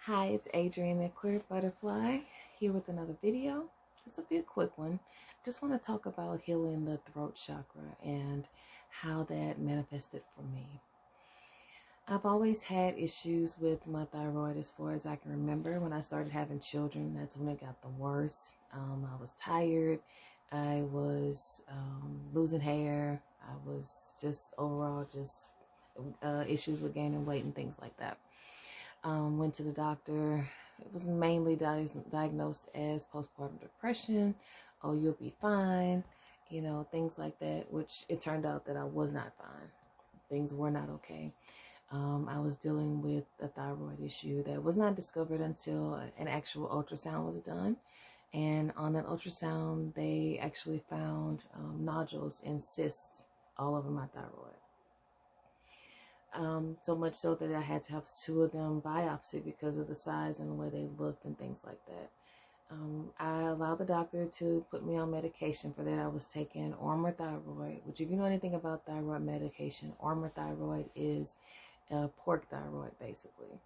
Hi, it's Adrienne, the Queer Butterfly, here with another video. This will be a quick one. Just want to talk about healing the throat chakra and how that manifested for me. I've always had issues with my thyroid as far as I can remember. When I started having children, that's when it got the worst. I was tired. I was losing hair. I was just overall issues with gaining weight and things like that. Went to the doctor. It was mainly diagnosed as postpartum depression. Oh, you'll be fine. Things like that, which it turned out that I was not fine. Things were not okay. I was dealing with a thyroid issue that was not discovered until an actual ultrasound was done. And on that ultrasound, they actually found nodules and cysts all over my thyroid. So much so that I had to have 2 of them biopsied because of the size and the way they looked and things like that. I allowed the doctor to put me on medication for that. I was taking Armour Thyroid, which if you know anything about thyroid medication, Armour Thyroid is pork thyroid basically.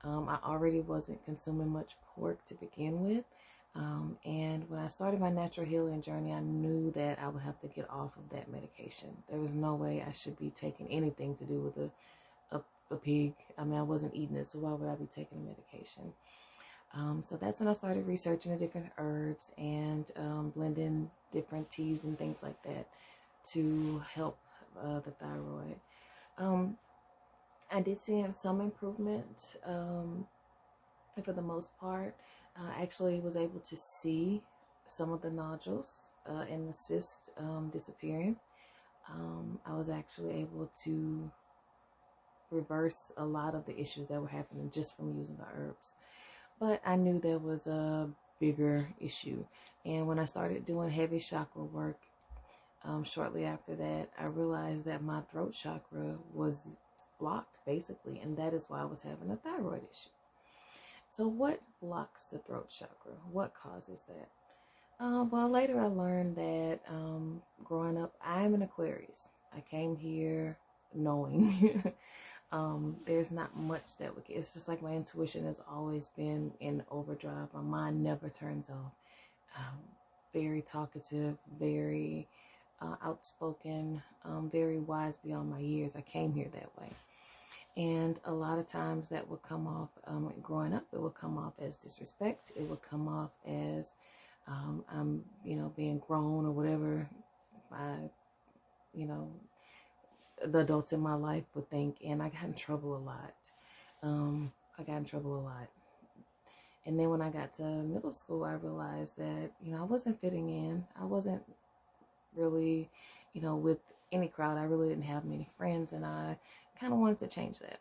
I already wasn't consuming much pork to begin with. And when I started my natural healing journey, I knew that I would have to get off of that medication. There was no way I should be taking anything to do with a pig. I mean, I wasn't eating it, so why would I be taking a medication? So that's when I started researching the different herbs and blending different teas and things like that to help the thyroid. I did see some improvement for the most part. I actually was able to see some of the nodules and the cyst disappearing. I was actually able to reverse a lot of the issues that were happening just from using the herbs. But I knew there was a bigger issue. And when I started doing heavy chakra work, shortly after that, I realized that my throat chakra was blocked, basically, and that is why I was having a thyroid issue. So what blocks the throat chakra? What causes that? Well, later I learned that growing up, I'm an Aquarius. I came here knowing there's not much that would get. It's just like my intuition has always been in overdrive. My mind never turns off. Very talkative, very outspoken, very wise beyond my years. I came here that way. And a lot of times that would come off, growing up, it would come off as disrespect. It would come off as I'm, being grown or whatever the adults in my life would think. And I got in trouble a lot. And then when I got to middle school, I realized that, I wasn't fitting in. I wasn't really, with any crowd. I really didn't have many friends, and I kind of wanted to change that.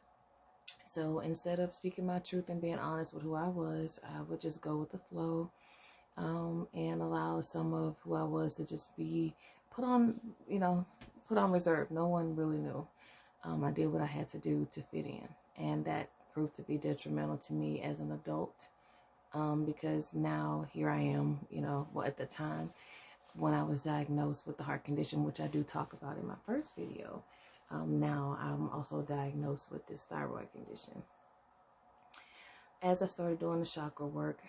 So instead of speaking my truth and being honest with who I was, I would just go with the flow and allow some of who I was to just be put on reserve. No one really knew. I did what I had to do to fit in, and that proved to be detrimental to me as an adult because now here I am, at the time when I was diagnosed with the heart condition, which I do talk about in my first video. Now I'm also diagnosed with this thyroid condition. As I started doing the chakra work,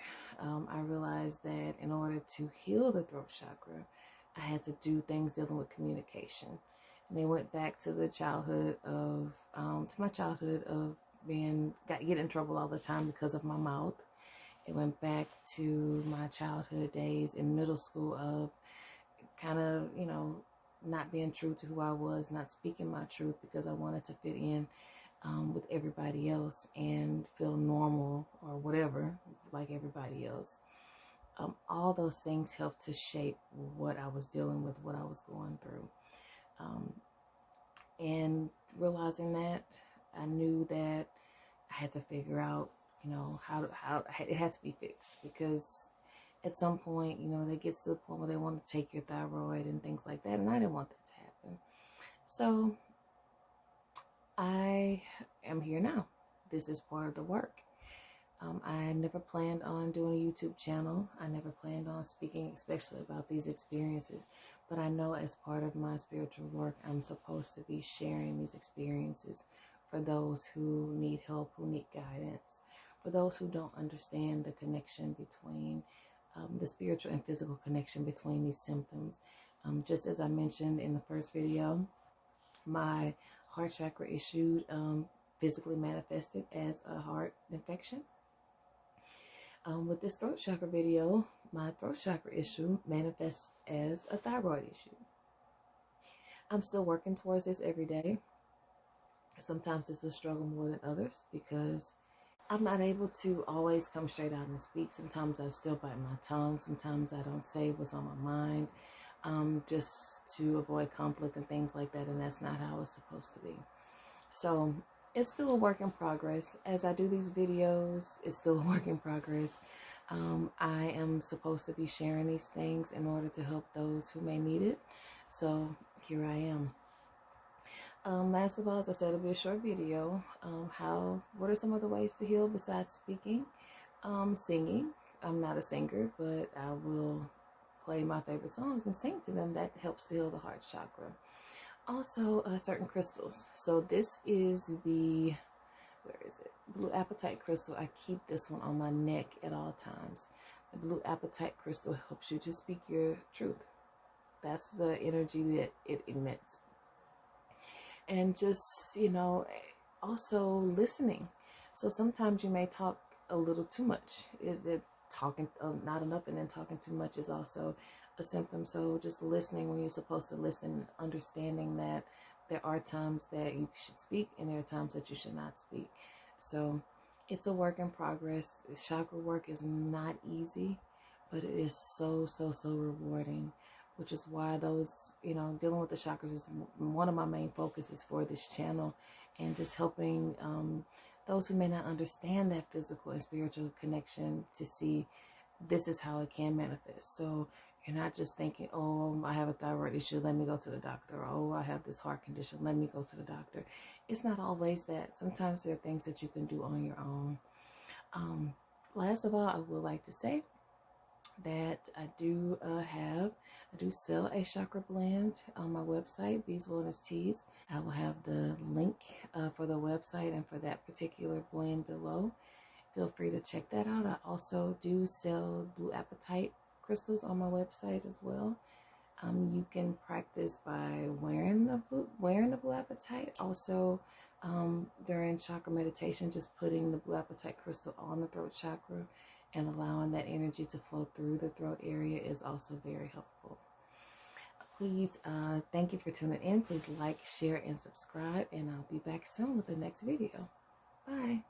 I realized that in order to heal the throat chakra, I had to do things dealing with communication. And they went back to the childhood of, get in trouble all the time because of my mouth. It went back to my childhood days in middle school of kind of, not being true to who I was, not speaking my truth because I wanted to fit in with everybody else and feel normal or whatever, like everybody else. All those things helped to shape what I was dealing with, what I was going through. And realizing that, I knew that I had to figure out, how it had to be fixed, because at some point, they get to the point where they want to take your thyroid and things like that. And I didn't want that to happen. So I am here now. This is part of the work. I never planned on doing a YouTube channel. I never planned on speaking, especially about these experiences. But I know as part of my spiritual work, I'm supposed to be sharing these experiences for those who need help, who need guidance, for those who don't understand the connection between the spiritual and physical connection between these symptoms. Just as I mentioned in the first video, my heart chakra issue physically manifested as a heart infection. With this throat chakra video, my throat chakra issue manifests as a thyroid issue. I'm still working towards this every day. Sometimes it's a struggle more than others because I'm not able to always come straight out and speak. Sometimes I still bite my tongue. Sometimes I don't say what's on my mind, just to avoid conflict and things like that. And that's not how it's supposed to be. So it's still a work in progress. As I do these videos, it's still a work in progress. I am supposed to be sharing these things in order to help those who may need it. So here I am. Last of all, as I said, it'll be a short video. What are some other ways to heal besides speaking? Singing. I'm not a singer, but I will play my favorite songs and sing to them. That helps to heal the heart chakra. Also, certain crystals. So this is the, where is it? Blue apatite crystal. I keep this one on my neck at all times. The blue apatite crystal helps you to speak your truth. That's the energy that it emits. And just, also listening. So sometimes you may talk a little too much. Talking not enough, and then talking too much is also a symptom. So just listening when you're supposed to listen, understanding that there are times that you should speak and there are times that you should not speak. So it's a work in progress. Chakra work is not easy, but it is so rewarding, which is why dealing with the chakras is one of my main focuses for this channel, and just helping those who may not understand that physical and spiritual connection to see this is how it can manifest. So you're not just thinking, oh, I have a thyroid issue, let me go to the doctor. Or, oh, I have this heart condition, let me go to the doctor. It's not always that. Sometimes there are things that you can do on your own. Last of all, I would like to say that I do sell a chakra blend on my website, beawellnessteas. I will have the link for the website and for that particular blend below. Feel free to check that out. I also do sell blue apatite crystals on my website as well. You can practice by wearing the blue apatite. Also, during chakra meditation, just putting the blue apatite crystal on the throat chakra and allowing that energy to flow through the throat area is also very helpful. Please, thank you for tuning in. Please like, share, and subscribe, and I'll be back soon with the next video. Bye.